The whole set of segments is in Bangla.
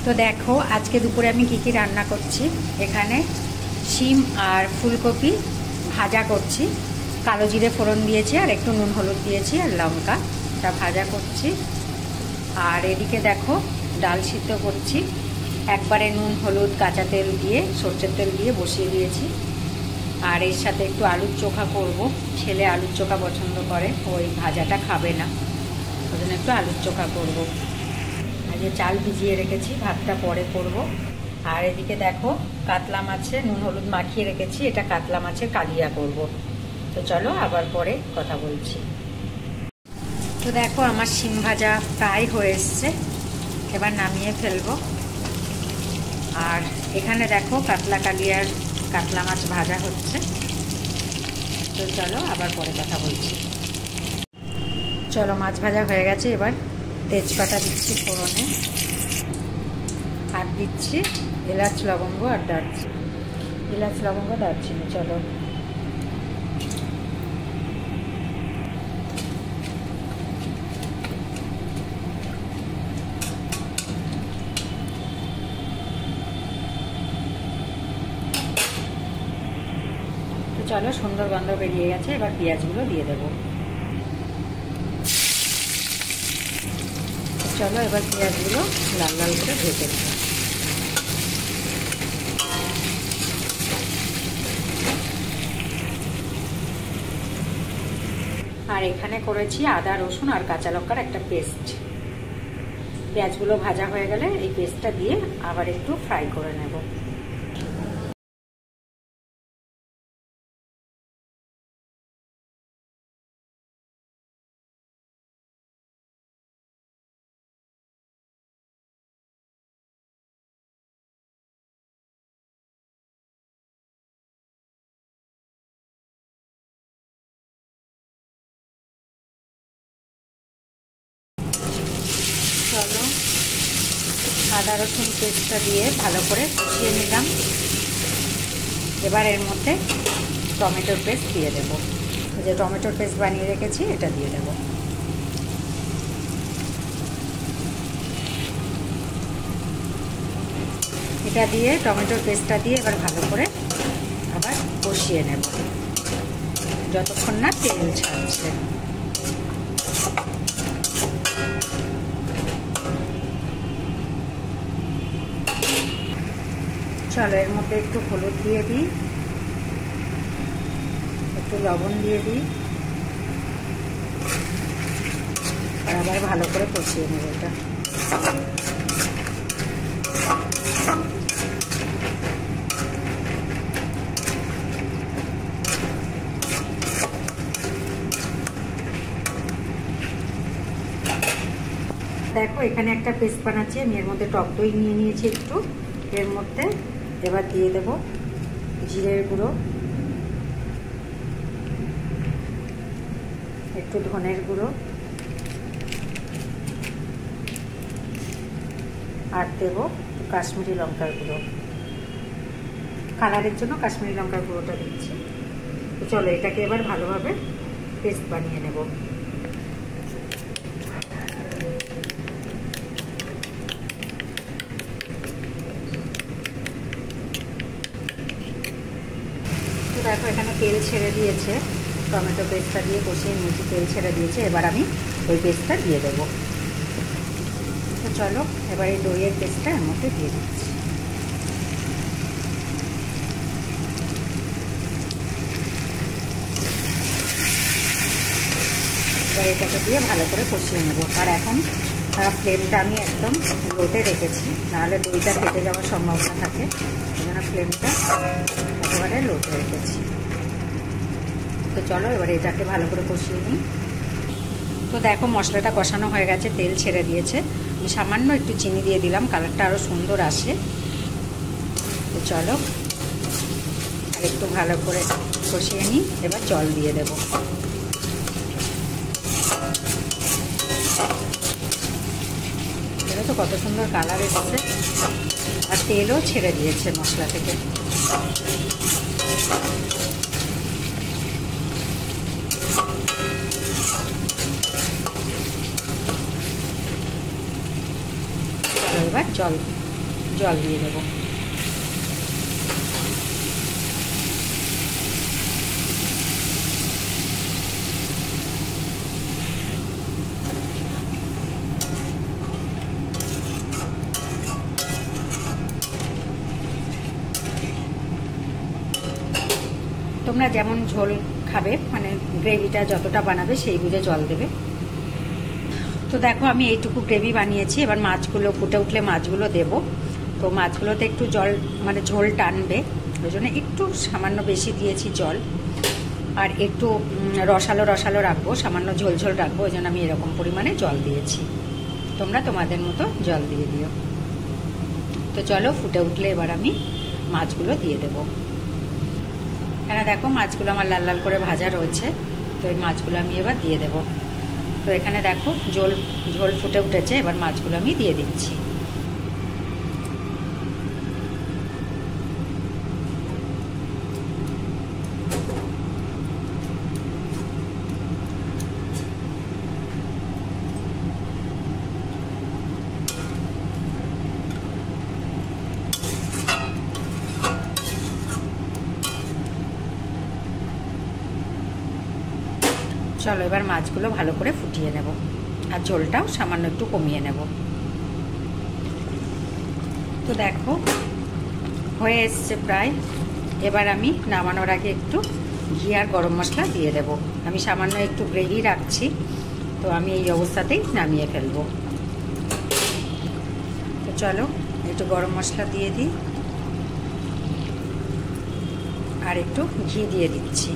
তো দেখো আজকে দুপুরে আমি কি কি রান্না করছি। এখানে শিম আর ফুলকপি ভাজা করছি, কালো জিরে ফোড়ন দিয়েছি আর একটু নুন হলুদ দিয়েছি আর লঙ্কা, এটা ভাজা করছি। আর এদিকে দেখো ডাল সিদ্ধ করছি, একবারে নুন হলুদ কাঁচা তেল দিয়ে সরষের তেল দিয়ে বসিয়ে দিয়েছি। আর এর সাথে একটু আলুর চোখা করব, ছেলে আলুর চোখা পছন্দ করে, ওই ভাজাটা খাবে না, ওই জন্য একটু আলুর চোখা করব। আজকে চাল ভিজিয়ে রেখেছি, ভাতটা পরে করব। আর এদিকে দেখো কাতলা মাছে নুন হলুদ মাখিয়ে রেখেছি, এটা কাতলা মাছের কালিয়া করব। তো চলো আবার পরে কথা বলছি। তো দেখো আমার শিম ভাজা প্রায় হয়ে এসছে, এবার নামিয়ে ফেলবো। আর এখানে দেখো কাতলা মাছ ভাজা হচ্ছে। তো চলো আবার পরে কথা বলছি। চলো মাছ ভাজা হয়ে গেছে, এবার তেজপাতা দিচ্ছি ফোড়নে, আর দিচ্ছি এলাচ লবঙ্গ আর দারচিনি। চলো চলো সুন্দর গন্ধ বেরিয়ে গেছে, এবার পেঁয়াজগুলো দিয়ে দেবো। চলো এবার পেঁয়াজগুলো লাল লাল করে ভেজে দেবো। আর এখানে করেছি আদা রসুন আর কাঁচা লঙ্কার একটা পেস্ট। পেঁয়াজগুলো ভাজা হয়ে গেলে এই পেস্টটা দিয়ে আবার একটু ফ্রাই করে নেব। চলো আদা রসুন পেস্টটা দিয়ে ভালো করে কষিয়ে নিলাম। এবার এর মধ্যে টমেটোর পেস্ট দিয়ে দেবো, যে টমেটোর পেস্ট বানিয়ে রেখেছি এটা দিয়ে দেবো। এটা দিয়ে টমেটোর পেস্টটা দিয়ে এবার ভালো করে আবার কষিয়ে নেব যতক্ষণ না তেল ছাড়ছে। চলো এর মধ্যে একটু হলুদ দিয়ে দিই, একটু লবণ দিয়ে দিই, আর আবার ভালো করে কষিয়ে নেব এটা। দেখো এখানে একটা পেস্ট বানাচ্ছি আমি, এর মধ্যে টক দই নিয়ে নিয়েছি একটু, এর মধ্যে এবার দিয়ে দেব জিরের গুঁড়ো, একটু ধনের গুঁড়ো, আর দেব কাশ্মীরি লঙ্কার গুঁড়ো। কালারের জন্য কাশ্মীরি লঙ্কার গুঁড়োটা দিচ্ছি। তো চলো এটাকে এবার ভালোভাবে পেস্ট বানিয়ে নেব। দেখো এখানে তেল ছেড়ে দিয়েছে, টমেটো পেস্টটা দিয়ে কষিয়ে নিয়েছি, তেল ছেড়ে দিয়েছে। এবার আমি ওই পেস্টটা দিয়ে দেবো। তো চলো এবার এই দইয়ের পেস্টটা এর মধ্যে দিয়ে দিচ্ছি। এবার এটাকে দিয়ে ভালো করে কষিয়ে নেবো। আর এখন ফ্লেমটা আমি একদম লোতে রেখেছি, নাহলে দইটা ফেটে যাওয়ার সম্ভাবনা থাকে, এই জন্য ফ্লেমটা একেবারে লোতে রেখেছি। তো চলো এবার এটাকে ভালো করে কষিয়ে নিই। তো দেখো মশলাটা কষানো হয়ে গেছে, তেল ছেড়ে দিয়েছে। আমি সামান্য একটু চিনি দিয়ে দিলাম, কালারটা আরও সুন্দর আসে। তো চলো আর একটু ভালো করে কষিয়ে নিই, এবার জল দিয়ে দেব। তো কত সুন্দর কালার এসেছে, আর তেলও ছেড়ে দিয়েছে মশলা থেকে। এবার জল জল দিয়ে দেবো। তোমরা যেমন ঝোল খাবে, মানে গ্রেভিটা যতটা বানাবে সেই বুঝে জল দেবে। তো দেখো আমি এইটুকু গ্রেভি বানিয়েছি। এবার মাছগুলো ফুটে উঠলে মাছগুলো দেব। তো মাছগুলোতে একটু জল মানে ঝোল টানবে, ওই জন্য একটু সামান্য বেশি দিয়েছি জল। আর একটু রসালো রসালো রাখবো, সামান্য ঝোল ঝোল রাখবো, ওই জন্য আমি এরকম পরিমাণে জল দিয়েছি। তোমরা তোমাদের মতো জল দিয়ে দিও। তো চলো ফুটে উঠলে এবার আমি মাছগুলো দিয়ে দেবো। এখানে দেখো মাছগুলো আমার লাল লাল করে ভাজা রয়েছে। তো এই মাছগুলো আমি এবার দিয়ে দেব। তো এখানে দেখো ঝোল ফুটে উঠেছে, এবার মাছগুলো আমি দিয়ে দিচ্ছি। চলো এবার মাছগুলো ভালো করে ফুটিয়ে নেব, আর ঝোলটাও সামান্য একটু কমিয়ে নেব। তো দেখো হয়ে এসছে প্রায়। এবার আমি নামানোর আগে একটু ঘি আর গরম মশলা দিয়ে দেব। আমি সামান্য একটু গ্রেভি রাখছি, তো আমি এই অবস্থাতেই নামিয়ে ফেলবো। তো চলো একটু গরম মশলা দিয়ে দিই, আর একটু ঘি দিয়ে দিচ্ছি।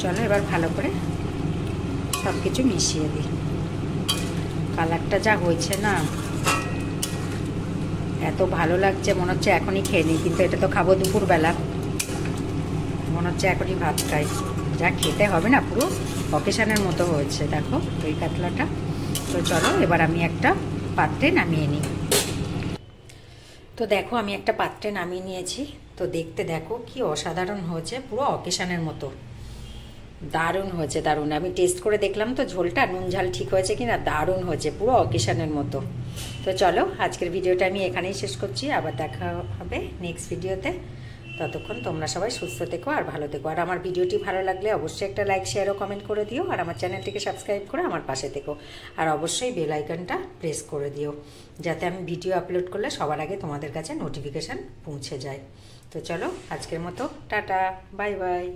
চলো এবার ভালো করে সব কিছু মিশিয়ে দিই। কালারটা যা হয়েছে না, এত ভালো লাগছে, মনে হচ্ছে এখনই খেয়ে নিই। কিন্তু এটা তো খাবো দুপুরবেলা, মনে হচ্ছে এখনই ভাত খাই। যা খেতে হবে না, পুরো অকেশনের মতো হয়েছে দেখো দই কাতলাটা। তো চলো এবার আমি একটা পাত্রে নামিয়ে নিই। তো দেখো আমি একটা পাত্রে নামিয়ে নিয়েছি। তো দেখতে দেখো কি অসাধারণ হয়েছে, পুরো অকেশনের মতো। দারুণ হয়েছে, দারুণ। আমি টেস্ট করে দেখলাম তো ঝোলটা নুন ঝাল ঠিক হয়েছে কিনা, দারুণ হয়েছে, পুরো অকেশনের মতো। তো চলো আজকের ভিডিওটা আমি এখানেই শেষ করছি। আবার দেখা হবে নেক্সট ভিডিওতে। ততক্ষণ তোমরা সবাই সুস্থ থেকো আর ভালো থেকো। আর আমার ভিডিওটি ভালো লাগলে অবশ্যই একটা লাইক শেয়ার ও কমেন্ট করে দিও। আর আমার চ্যানেলটিকে সাবস্ক্রাইব করে আমার পাশে থেকো। আর অবশ্যই বেল আইকনটা প্রেস করে দিও, যাতে আমি ভিডিও আপলোড করলে সবার আগে তোমাদের কাছে নোটিফিকেশান পৌঁছে যায়। তো চলো আজকের মতো টাটা, বাই বাই।